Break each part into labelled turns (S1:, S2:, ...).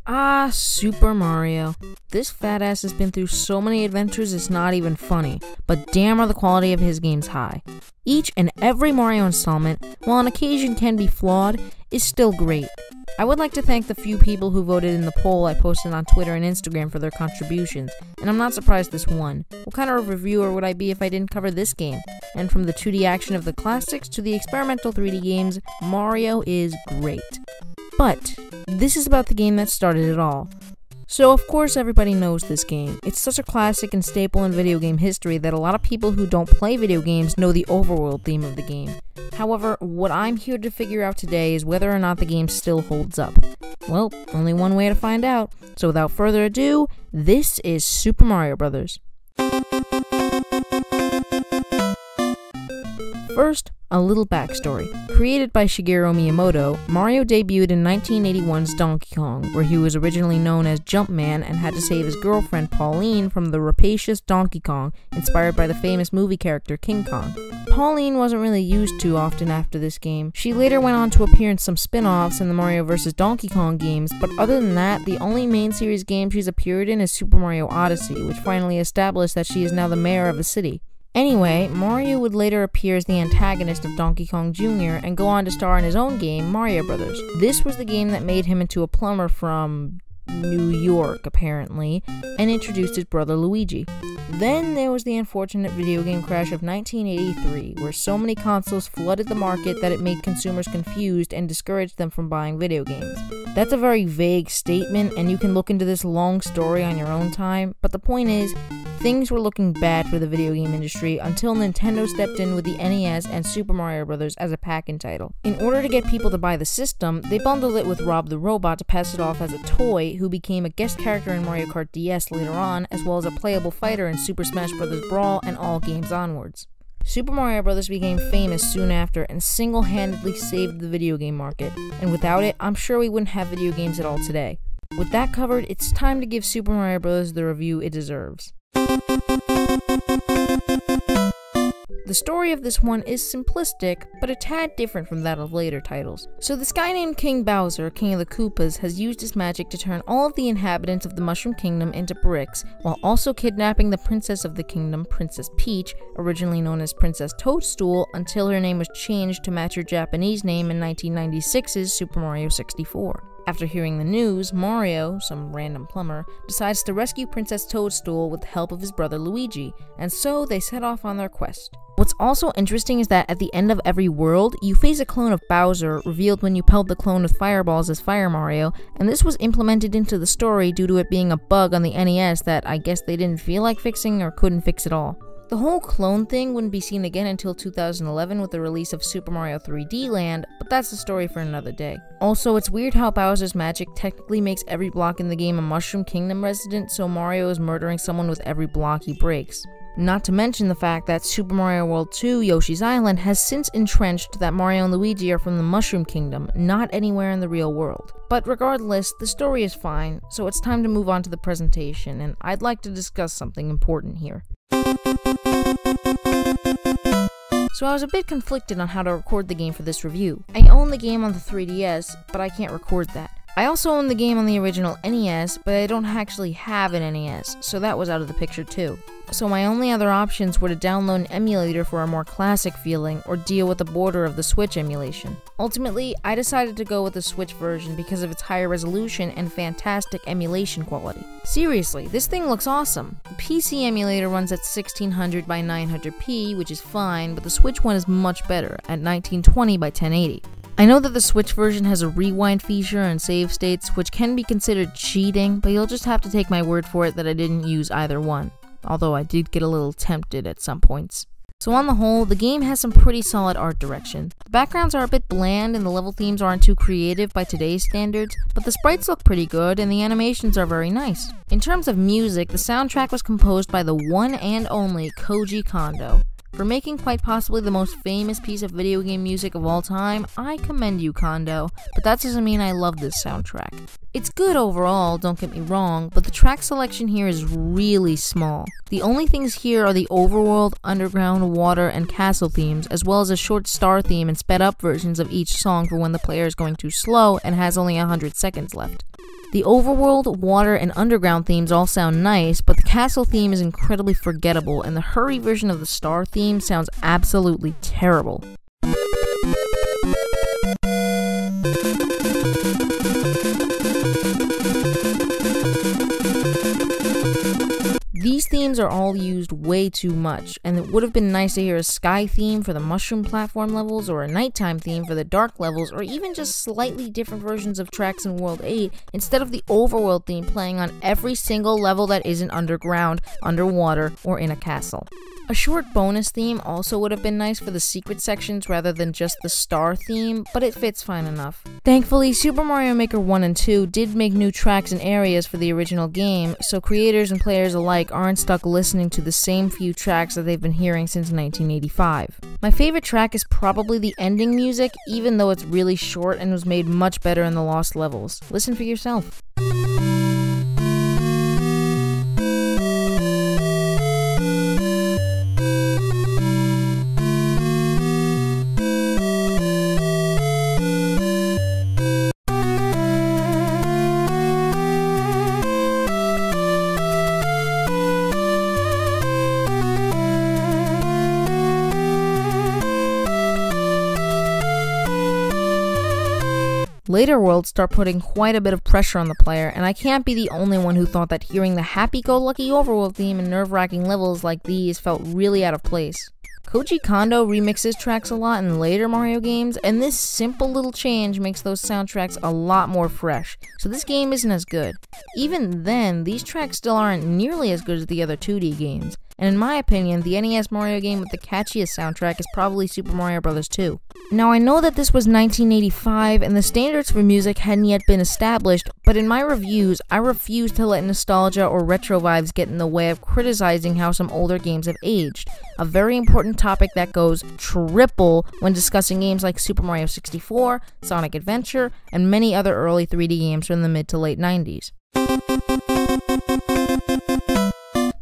S1: Ah, Super Mario. This fat ass has been through so many adventures it's not even funny, but damn are the quality of his games high. Each and every Mario installment, while on occasion can be flawed, is still great. I would like to thank the few people who voted in the poll I posted on Twitter and Instagram for their contributions, and I'm not surprised this won. What kind of reviewer would I be if I didn't cover this game? And from the 2D action of the classics to the experimental 3D games, Mario is great. But this is about the game that started it all. So of course everybody knows this game. It's such a classic and staple in video game history that a lot of people who don't play video games know the overworld theme of the game. However, what I'm here to figure out today is whether or not the game still holds up. Well, only one way to find out. So without further ado, this is Super Mario Bros. First, a little backstory. Created by Shigeru Miyamoto, Mario debuted in 1981's Donkey Kong, where he was originally known as Jumpman and had to save his girlfriend Pauline from the rapacious Donkey Kong, inspired by the famous movie character King Kong. Pauline wasn't really used too often after this game. She later went on to appear in some spin-offs in the Mario vs. Donkey Kong games, but other than that, the only main series game she's appeared in is Super Mario Odyssey, which finally established that she is now the mayor of a city. Anyway, Mario would later appear as the antagonist of Donkey Kong Jr. and go on to star in his own game, Mario Bros. This was the game that made him into a plumber from New York, apparently, and introduced his brother Luigi. Then there was the unfortunate video game crash of 1983, where so many consoles flooded the market that it made consumers confused and discouraged them from buying video games. That's a very vague statement, and you can look into this long story on your own time, but the point is, things were looking bad for the video game industry until Nintendo stepped in with the NES and Super Mario Bros. As a pack-in title. In order to get people to buy the system, they bundled it with Rob the Robot to pass it off as a toy, who became a guest character in Mario Kart DS later on, as well as a playable fighter in Super Smash Bros. Brawl and all games onwards. Super Mario Bros. Became famous soon after and single-handedly saved the video game market, and without it, I'm sure we wouldn't have video games at all today. With that covered, it's time to give Super Mario Bros. The review it deserves. The story of this one is simplistic, but a tad different from that of later titles. So this guy named King Bowser, King of the Koopas, has used his magic to turn all of the inhabitants of the Mushroom Kingdom into bricks, while also kidnapping the princess of the kingdom, Princess Peach, originally known as Princess Toadstool, until her name was changed to match her Japanese name in 1996's Super Mario 64. After hearing the news, Mario, some random plumber, decides to rescue Princess Toadstool with the help of his brother Luigi, and so they set off on their quest. What's also interesting is that at the end of every world, you face a clone of Bowser, revealed when you pelt the clone with fireballs as Fire Mario, and this was implemented into the story due to it being a bug on the NES that I guess they didn't feel like fixing or couldn't fix at all. The whole clone thing wouldn't be seen again until 2011 with the release of Super Mario 3D Land, but that's a story for another day. Also, it's weird how Bowser's magic technically makes every block in the game a Mushroom Kingdom resident, so Mario is murdering someone with every block he breaks. Not to mention the fact that Super Mario World 2 Yoshi's Island has since entrenched that Mario and Luigi are from the Mushroom Kingdom, not anywhere in the real world. But regardless, the story is fine, so it's time to move on to the presentation, and I'd like to discuss something important here. So I was a bit conflicted on how to record the game for this review. I own the game on the 3DS, but I can't record that. I also own the game on the original NES, but I don't actually have an NES, so that was out of the picture too. So my only other options were to download an emulator for a more classic feeling, or deal with the border of the Switch emulation. Ultimately, I decided to go with the Switch version because of its higher resolution and fantastic emulation quality. Seriously, this thing looks awesome. The PC emulator runs at 1600 by 900p, which is fine, but the Switch one is much better, at 1920 by 1080. I know that the Switch version has a rewind feature and save states, which can be considered cheating, but you'll just have to take my word for it that I didn't use either one. Although I did get a little tempted at some points. So on the whole, the game has some pretty solid art direction. The backgrounds are a bit bland and the level themes aren't too creative by today's standards, but the sprites look pretty good and the animations are very nice. In terms of music, the soundtrack was composed by the one and only Koji Kondo. For making quite possibly the most famous piece of video game music of all time, I commend you, Kondo, but that doesn't mean I love this soundtrack. It's good overall, don't get me wrong, but the track selection here is really small. The only things here are the overworld, underground, water, and castle themes, as well as a short star theme and sped up versions of each song for when the player is going too slow and has only 100 seconds left. The overworld, water, and underground themes all sound nice, but the castle theme is incredibly forgettable, and the hurry version of the star theme sounds absolutely terrible. These themes are all used way too much, and it would have been nice to hear a sky theme for the mushroom platform levels, or a nighttime theme for the dark levels, or even just slightly different versions of tracks in World 8 instead of the overworld theme playing on every single level that isn't underground, underwater, or in a castle. A short bonus theme also would have been nice for the secret sections rather than just the star theme, but it fits fine enough. Thankfully, Super Mario Maker 1 and 2 did make new tracks and areas for the original game, so creators and players alike aren't stuck listening to the same few tracks that they've been hearing since 1985. My favorite track is probably the ending music, even though it's really short and was made much better in the Lost levels. Listen for yourself. Later worlds start putting quite a bit of pressure on the player, and I can't be the only one who thought that hearing the happy-go-lucky overworld theme in nerve-wracking levels like these felt really out of place. Koji Kondo remixes tracks a lot in later Mario games, and this simple little change makes those soundtracks a lot more fresh, so this game isn't as good. Even then, these tracks still aren't nearly as good as the other 2D games, and in my opinion, the NES Mario game with the catchiest soundtrack is probably Super Mario Bros. 2. Now, I know that this was 1985 and the standards for music hadn't yet been established, but in my reviews, I refuse to let nostalgia or retro vibes get in the way of criticizing how some older games have aged, a very important topic that goes triple when discussing games like Super Mario 64, Sonic Adventure, and many other early 3D games from the mid to late 90s.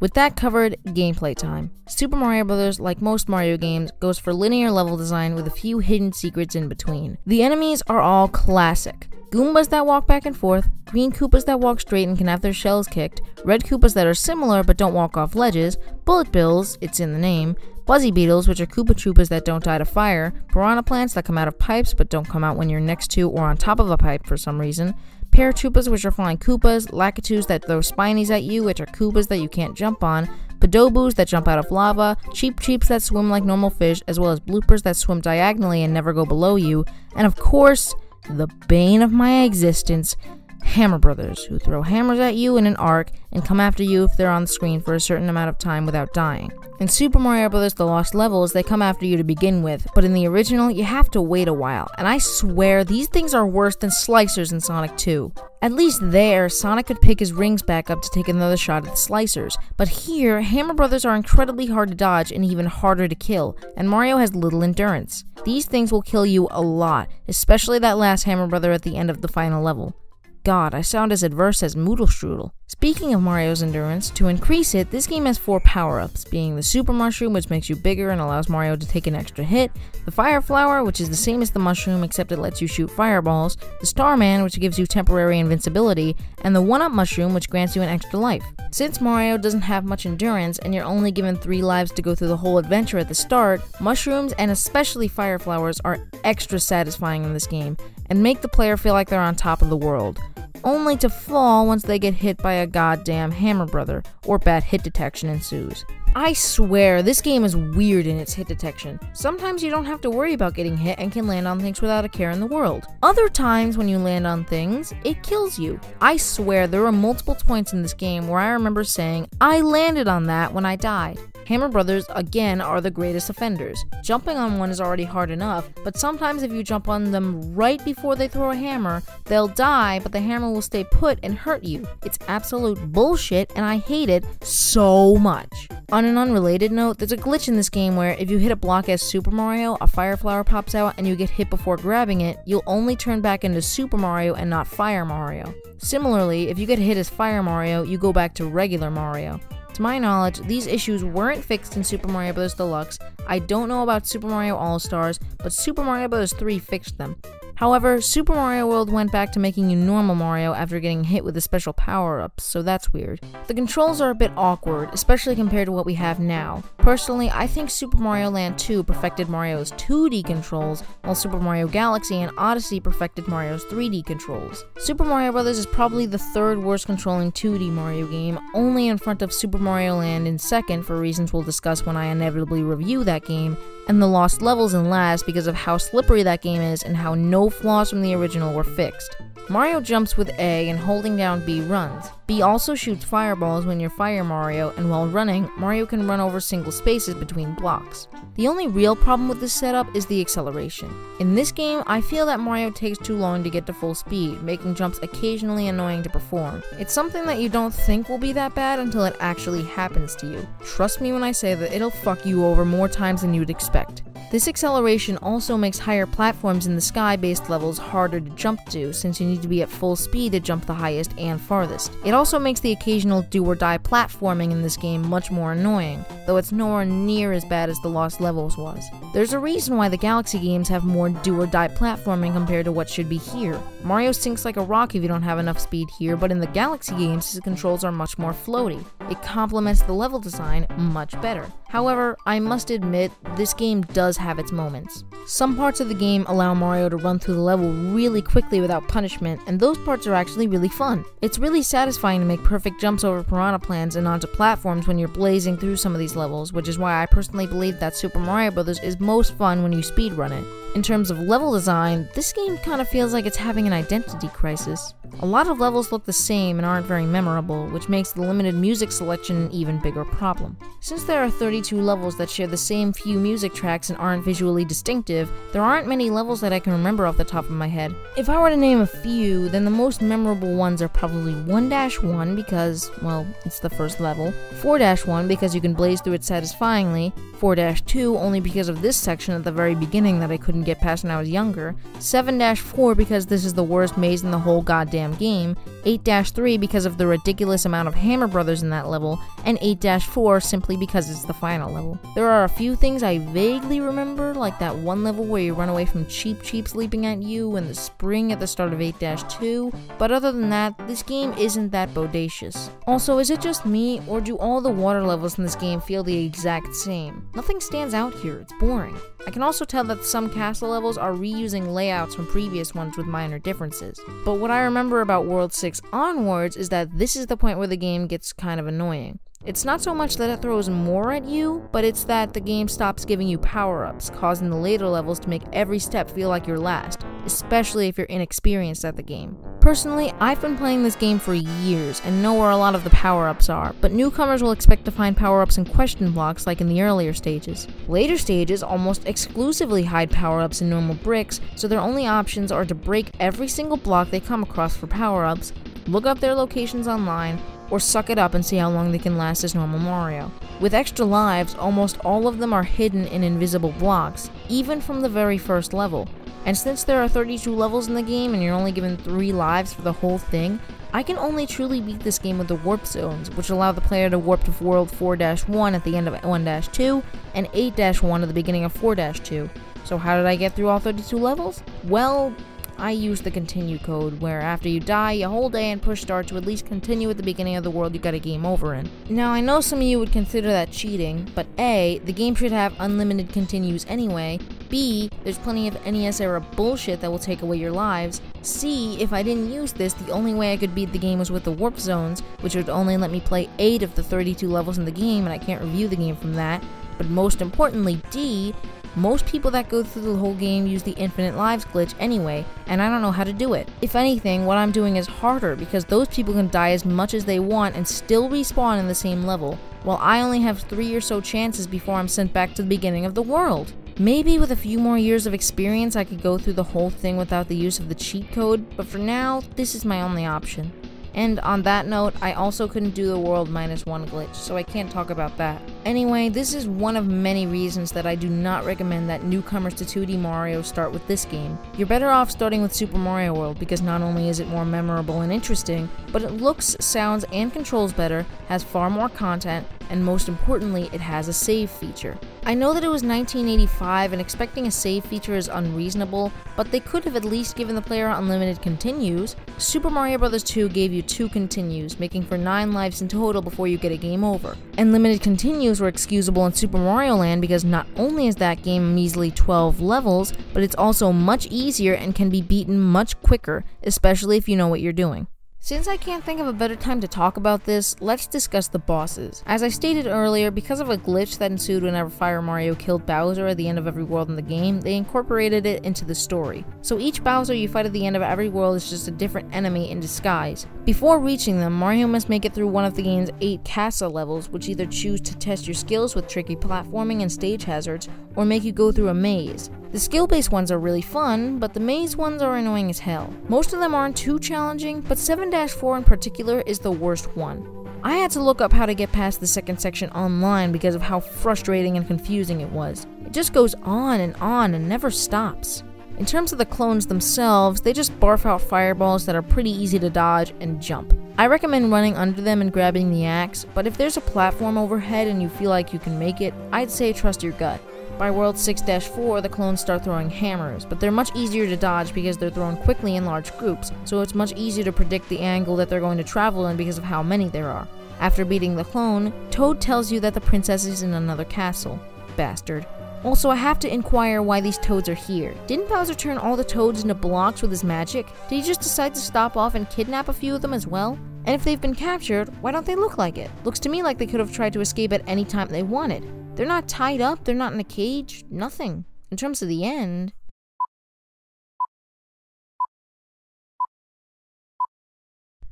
S1: With that covered, gameplay time. Super Mario Bros., like most Mario games, goes for linear level design with a few hidden secrets in between. The enemies are all classic. Goombas that walk back and forth, green Koopas that walk straight and can have their shells kicked, red Koopas that are similar but don't walk off ledges, bullet bills, it's in the name, Buzzy Beetles, which are Koopa Troopas that don't die to fire, piranha plants that come out of pipes but don't come out when you're next to or on top of a pipe for some reason, Paratroopas, which are flying Koopas, Lakitus that throw Spinies at you, which are Koopas that you can't jump on, Padobus that jump out of lava, Cheeps that swim like normal fish, as well as Bloopers that swim diagonally and never go below you, and of course, the bane of my existence, Hammer Brothers, who throw hammers at you in an arc and come after you if they're on the screen for a certain amount of time without dying. In Super Mario Bros. The Lost Levels, they come after you to begin with, but in the original, you have to wait a while, and I swear these things are worse than slicers in Sonic 2. At least there, Sonic could pick his rings back up to take another shot at the slicers, but here, Hammer Brothers are incredibly hard to dodge and even harder to kill, and Mario has little endurance. These things will kill you a lot, especially that last Hammer Brother at the end of the final level. God, I sound as adverse as Moodlestrudel. Speaking of Mario's endurance, to increase it, this game has 4 power-ups, being the Super Mushroom, which makes you bigger and allows Mario to take an extra hit, the Fire Flower, which is the same as the Mushroom except it lets you shoot fireballs, the Starman, which gives you temporary invincibility, and the 1-Up Mushroom, which grants you an extra life. Since Mario doesn't have much endurance and you're only given 3 lives to go through the whole adventure at the start, mushrooms and especially Fire Flowers are extra satisfying in this game and make the player feel like they're on top of the world, only to fall once they get hit by a goddamn Hammer Brother, or bad hit detection ensues. I swear, this game is weird in its hit detection. Sometimes you don't have to worry about getting hit and can land on things without a care in the world. Other times when you land on things, it kills you. I swear, there were multiple points in this game where I remember saying, I landed on that when I died. Hammer Brothers, again, are the greatest offenders. Jumping on one is already hard enough, but sometimes if you jump on them right before they throw a hammer, they'll die, but the hammer will stay put and hurt you. It's absolute bullshit, and I hate it so much. On an unrelated note, there's a glitch in this game where if you hit a block as Super Mario, a Fire Flower pops out and you get hit before grabbing it, you'll only turn back into Super Mario and not Fire Mario. Similarly, if you get hit as Fire Mario, you go back to regular Mario. To my knowledge, these issues weren't fixed in Super Mario Bros. Deluxe. I don't know about Super Mario All-Stars, but Super Mario Bros. 3 fixed them. However, Super Mario World went back to making you normal Mario after getting hit with the special power-ups, so that's weird. The controls are a bit awkward, especially compared to what we have now. Personally, I think Super Mario Land 2 perfected Mario's 2D controls, while Super Mario Galaxy and Odyssey perfected Mario's 3D controls. Super Mario Bros. Is probably the third worst controlling 2D Mario game, only in front of Super Mario Land in second for reasons we'll discuss when I inevitably review that game, and the Lost Levels in last because of how slippery that game is and how no flaws from the original were fixed. Mario jumps with A and holding down B runs. B also shoots fireballs when you're Fire Mario, and while running, Mario can run over single spaces between blocks. The only real problem with this setup is the acceleration. In this game, I feel that Mario takes too long to get to full speed, making jumps occasionally annoying to perform. It's something that you don't think will be that bad until it actually happens to you. Trust me when I say that it'll fuck you over more times than you'd expect. This acceleration also makes higher platforms in the sky-based levels harder to jump to, since you need to be at full speed to jump the highest and farthest. It also makes the occasional do-or-die platforming in this game much more annoying, though it's nowhere near as bad as the Lost Levels was. There's a reason why the Galaxy games have more do-or-die platforming compared to what should be here. Mario sinks like a rock if you don't have enough speed here, but in the Galaxy games, his controls are much more floaty. It complements the level design much better. However, I must admit, this game does have its moments. Some parts of the game allow Mario to run through the level really quickly without punishment, and those parts are actually really fun. It's really satisfying to make perfect jumps over piranha plants and onto platforms when you're blazing through some of these levels, which is why I personally believe that Super Mario Bros. Is most fun when you speedrun it. In terms of level design, this game kind of feels like it's having an identity crisis. A lot of levels look the same and aren't very memorable, which makes the limited music selection an even bigger problem. Since there are 32 levels that share the same few music tracks and aren't visually distinctive, there aren't many levels that I can remember off the top of my head. If I were to name a few, then the most memorable ones are probably 1-1 because, well, it's the first level, 4-1 because you can blaze through it satisfyingly, 4-2 only because of this section at the very beginning that I couldn't get past when I was younger, 7-4 because this is the worst maze in the whole goddamn game, 8-3 because of the ridiculous amount of Hammer Brothers in that level, and 8-4 simply because it's the final level. There are a few things I vaguely remember, like that one level where you run away from Cheep Cheeps leaping at you and the spring at the start of 8-2, but other than that, this game isn't that bodacious. Also, is it just me, or do all the water levels in this game feel the exact same? Nothing stands out here, it's boring. I can also tell that some castle levels are reusing layouts from previous ones with minor differences. But what I remember about World 6 onwards is that this is the point where the game gets kind of annoying. It's not so much that it throws more at you, but it's that the game stops giving you power-ups, causing the later levels to make every step feel like your last, especially if you're inexperienced at the game. Personally, I've been playing this game for years and know where a lot of the power-ups are, but newcomers will expect to find power-ups in question blocks like in the earlier stages. Later stages almost exclusively hide power-ups in normal bricks, so their only options are to break every single block they come across for power-ups, look up their locations online, or suck it up and see how long they can last as normal Mario. With extra lives, almost all of them are hidden in invisible blocks, even from the very first level. And since there are 32 levels in the game and you're only given 3 lives for the whole thing, I can only truly beat this game with the warp zones, which allow the player to warp to World 4-1 at the end of 1-2 and 8-1 at the beginning of 4-2. So how did I get through all 32 levels? Well, I used the continue code, where after you die, you hold A and push start to at least continue at the beginning of the world you got a game over in. Now, I know some of you would consider that cheating, but A, the game should have unlimited continues anyway, B, there's plenty of NES era bullshit that will take away your lives, C, if I didn't use this, the only way I could beat the game was with the warp zones, which would only let me play 8 of the 32 levels in the game, and I can't review the game from that, but most importantly, D, most people that go through the whole game use the infinite lives glitch anyway, and I don't know how to do it. If anything, what I'm doing is harder because those people can die as much as they want and still respawn in the same level, while I only have 3 or so chances before I'm sent back to the beginning of the world. Maybe with a few more years of experience I could go through the whole thing without the use of the cheat code, but for now, this is my only option. And on that note, I also couldn't do the world -1 glitch, so I can't talk about that. Anyway, this is one of many reasons that I do not recommend that newcomers to 2D Mario start with this game. You're better off starting with Super Mario World because not only is it more memorable and interesting, but it looks, sounds, and controls better, has far more content, and most importantly, it has a save feature. I know that it was 1985 and expecting a save feature is unreasonable, but they could have at least given the player unlimited continues. Super Mario Bros. 2 gave you 2 continues, making for 9 lives in total before you get a game over. And limited continues were excusable in Super Mario Land because not only is that game a measly 12 levels, but it's also much easier and can be beaten much quicker, especially if you know what you're doing. Since I can't think of a better time to talk about this, let's discuss the bosses. As I stated earlier, because of a glitch that ensued whenever Fire Mario killed Bowser at the end of every world in the game, they incorporated it into the story. So each Bowser you fight at the end of every world is just a different enemy in disguise. Before reaching them, Mario must make it through one of the game's 8 Casa levels, which either choose to test your skills with tricky platforming and stage hazards, or make you go through a maze. The skill-based ones are really fun, but the maze ones are annoying as hell. Most of them aren't too challenging, but 7-4 in particular is the worst one. I had to look up how to get past the second section online because of how frustrating and confusing it was. It just goes on and never stops. In terms of the clones themselves, they just barf out fireballs that are pretty easy to dodge and jump. I recommend running under them and grabbing the axe, but if there's a platform overhead and you feel like you can make it, I'd say trust your gut. By World 6-4, the clones start throwing hammers, but they're much easier to dodge because they're thrown quickly in large groups, so it's much easier to predict the angle that they're going to travel in because of how many there are. After beating the clone, Toad tells you that the princess is in another castle. Bastard. Also, I have to inquire why these toads are here. Didn't Bowser turn all the toads into blocks with his magic? Did he just decide to stop off and kidnap a few of them as well? And if they've been captured, why don't they look like it? Looks to me like they could have tried to escape at any time they wanted. They're not tied up, they're not in a cage, nothing. In terms of the end...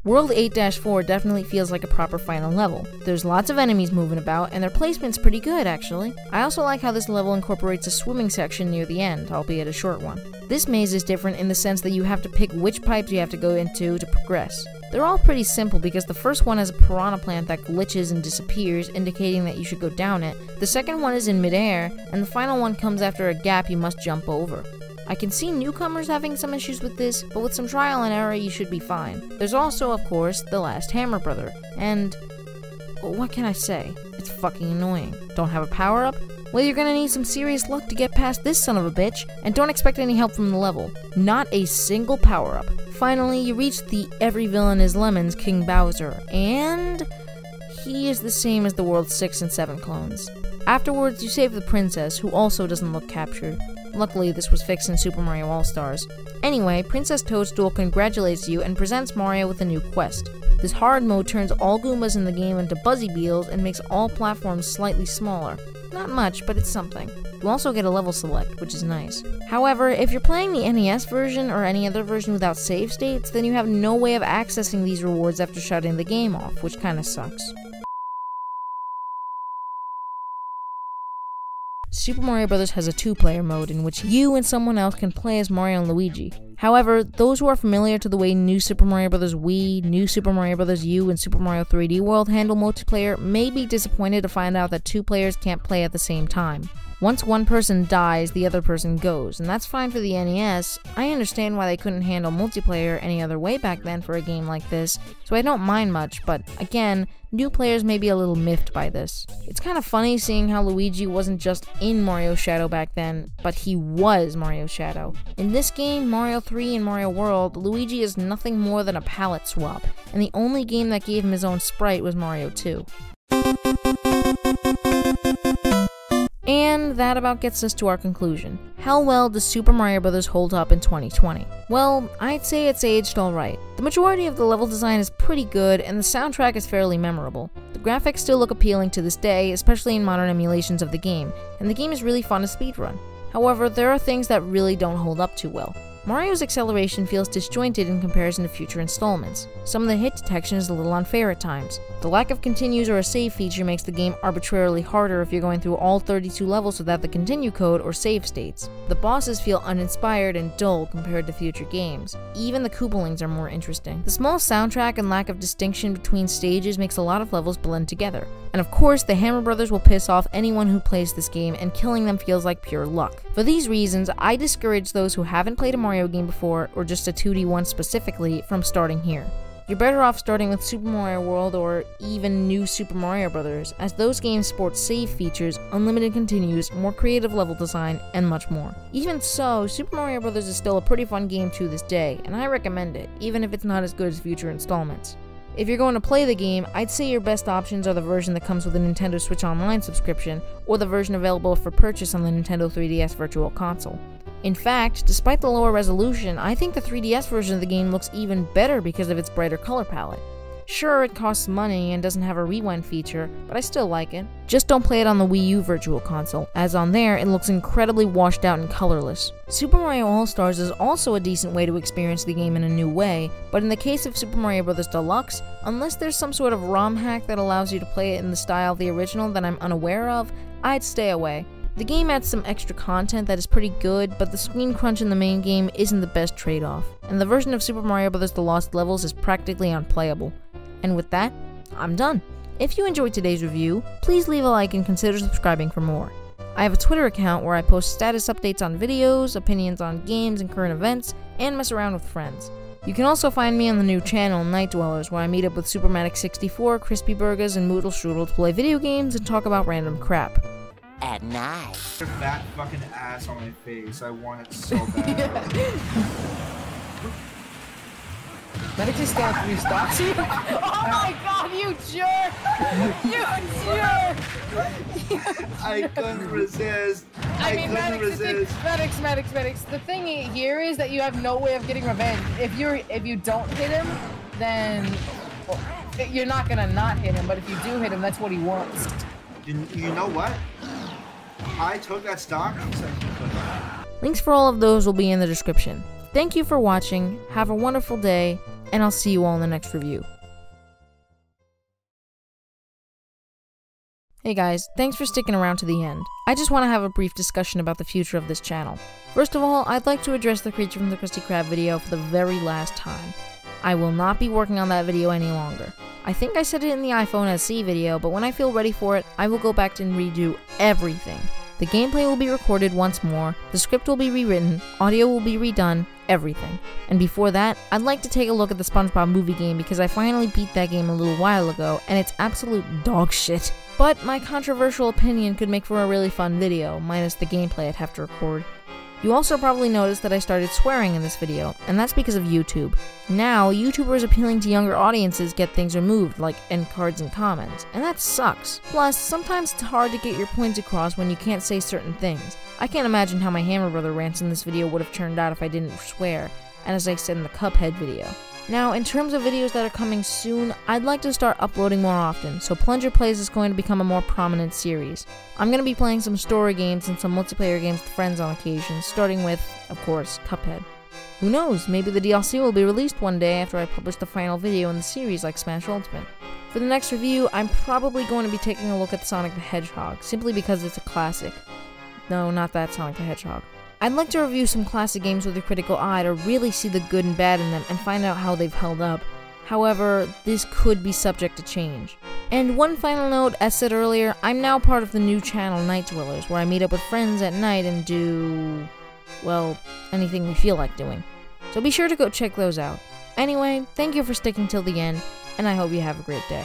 S1: World 8-4 definitely feels like a proper final level. There's lots of enemies moving about, and their placement's pretty good actually. I also like how this level incorporates a swimming section near the end, albeit a short one. This maze is different in the sense that you have to pick which pipes you have to go into to progress. They're all pretty simple because the first one has a piranha plant that glitches and disappears, indicating that you should go down it. The second one is in midair, and the final one comes after a gap you must jump over. I can see newcomers having some issues with this, but with some trial and error you should be fine. There's also, of course, the last Hammer Brother, and... what can I say? It's fucking annoying. Don't have a power-up? Well, you're gonna need some serious luck to get past this son of a bitch, and don't expect any help from the level. Not a single power-up. Finally, you reach the Every Villain is Lemon's King Bowser, and... he is the same as the World 6 and 7 clones. Afterwards, you save the princess, who also doesn't look captured. Luckily, this was fixed in Super Mario All-Stars. Anyway, Princess Toadstool congratulates you and presents Mario with a new quest. This hard mode turns all Goombas in the game into Buzzy Beetles and makes all platforms slightly smaller. Not much, but it's something. You also get a level select, which is nice. However, if you're playing the NES version or any other version without save states, then you have no way of accessing these rewards after shutting the game off, which kinda sucks. Super Mario Bros. Has a 2-player mode in which you and someone else can play as Mario and Luigi. However, those who are familiar to the way New Super Mario Bros. Wii, New Super Mario Bros. U, and Super Mario 3D World handle multiplayer may be disappointed to find out that 2 players can't play at the same time. Once one person dies, the other person goes, and that's fine for the NES. I understand why they couldn't handle multiplayer any other way back then for a game like this, so I don't mind much, but again, new players may be a little miffed by this. It's kind of funny seeing how Luigi wasn't just in Mario Shadow back then, but he was Mario Shadow. In this game, Mario 3 and Mario World, Luigi is nothing more than a palette swap, and the only game that gave him his own sprite was Mario 2. And that about gets us to our conclusion. How well does Super Mario Bros. Hold up in 2020? Well, I'd say it's aged alright. The majority of the level design is pretty good, and the soundtrack is fairly memorable. The graphics still look appealing to this day, especially in modern emulations of the game, and the game is really fun to speedrun. However, there are things that really don't hold up too well. Mario's acceleration feels disjointed in comparison to future installments. Some of the hit detection is a little unfair at times. The lack of continues or a save feature makes the game arbitrarily harder if you're going through all 32 levels without the continue code or save states. The bosses feel uninspired and dull compared to future games. Even the Koopalings are more interesting. The small soundtrack and lack of distinction between stages makes a lot of levels blend together. And of course, the Hammer Brothers will piss off anyone who plays this game, and killing them feels like pure luck. For these reasons, I discourage those who haven't played a Mario game before, or just a 2D one specifically, from starting here. You're better off starting with Super Mario World or even New Super Mario Bros., as those games sport save features, unlimited continues, more creative level design, and much more. Even so, Super Mario Bros. Is still a pretty fun game to this day, and I recommend it, even if it's not as good as future installments. If you're going to play the game, I'd say your best options are the version that comes with a Nintendo Switch Online subscription, or the version available for purchase on the Nintendo 3DS Virtual Console. In fact, despite the lower resolution, I think the 3DS version of the game looks even better because of its brighter color palette. Sure, it costs money and doesn't have a rewind feature, but I still like it. Just don't play it on the Wii U Virtual Console, as on there, it looks incredibly washed out and colorless. Super Mario All-Stars is also a decent way to experience the game in a new way, but in the case of Super Mario Bros. Deluxe, unless there's some sort of ROM hack that allows you to play it in the style of the original that I'm unaware of, I'd stay away. The game adds some extra content that is pretty good, but the screen crunch in the main game isn't the best trade-off, and the version of Super Mario Bros. The Lost Levels is practically unplayable. And with that, I'm done. If you enjoyed today's review, please leave a like and consider subscribing for more. I have a Twitter account where I post status updates on videos, opinions on games and current events, and mess around with friends. You can also find me on the new channel, Night Dwellers, where I meet up with Supermatic64, Crispy Burgers, and Moodle Strudel to play video games and talk about random crap.
S2: At night.
S3: That fucking ass on my face. I want it so bad.
S4: Medic just stand 3 stocks. Oh my god, you jerk! You jerk!
S3: I couldn't resist. I mean, couldn't resist.
S4: Medics. The thing here is that you have no way of getting revenge. If you don't hit him, then you're not gonna not hit him. But if you do hit him, that's what he wants.
S3: You know what? I took that stock.
S1: Links for all of those will be in the description. Thank you for watching, have a wonderful day, and I'll see you all in the next review. Hey guys, thanks for sticking around to the end. I just want to have a brief discussion about the future of this channel. First of all, I'd like to address the Creature from the Krusty Krab video for the very last time. I will not be working on that video any longer. I think I said it in the iPhone SE video, but when I feel ready for it, I will go back and redo everything. The gameplay will be recorded once more, the script will be rewritten, audio will be redone, everything. And before that, I'd like to take a look at the SpongeBob movie game because I finally beat that game a little while ago, and it's absolute dog shit. But my controversial opinion could make for a really fun video, minus the gameplay I'd have to record. You also probably noticed that I started swearing in this video, and that's because of YouTube. Now, YouTubers appealing to younger audiences get things removed, like end cards and comments, and that sucks. Plus, sometimes it's hard to get your points across when you can't say certain things. I can't imagine how my Hammer Brother rants in this video would have turned out if I didn't swear, and as I said in the Cuphead video. Now, in terms of videos that are coming soon, I'd like to start uploading more often, so Plunger Plays is going to become a more prominent series. I'm going to be playing some story games and some multiplayer games with friends on occasion, starting with, of course, Cuphead. Who knows, maybe the DLC will be released one day after I publish the final video in the series like Smash Ultimate. For the next review, I'm probably going to be taking a look at Sonic the Hedgehog, simply because it's a classic. No, not that Sonic the Hedgehog. I'd like to review some classic games with a critical eye to really see the good and bad in them and find out how they've held up. However, this could be subject to change. And one final note, as said earlier, I'm now part of the new channel Night Dwellers, where I meet up with friends at night and do, well, anything we feel like doing. So be sure to go check those out. Anyway, thank you for sticking till the end, and I hope you have a great day.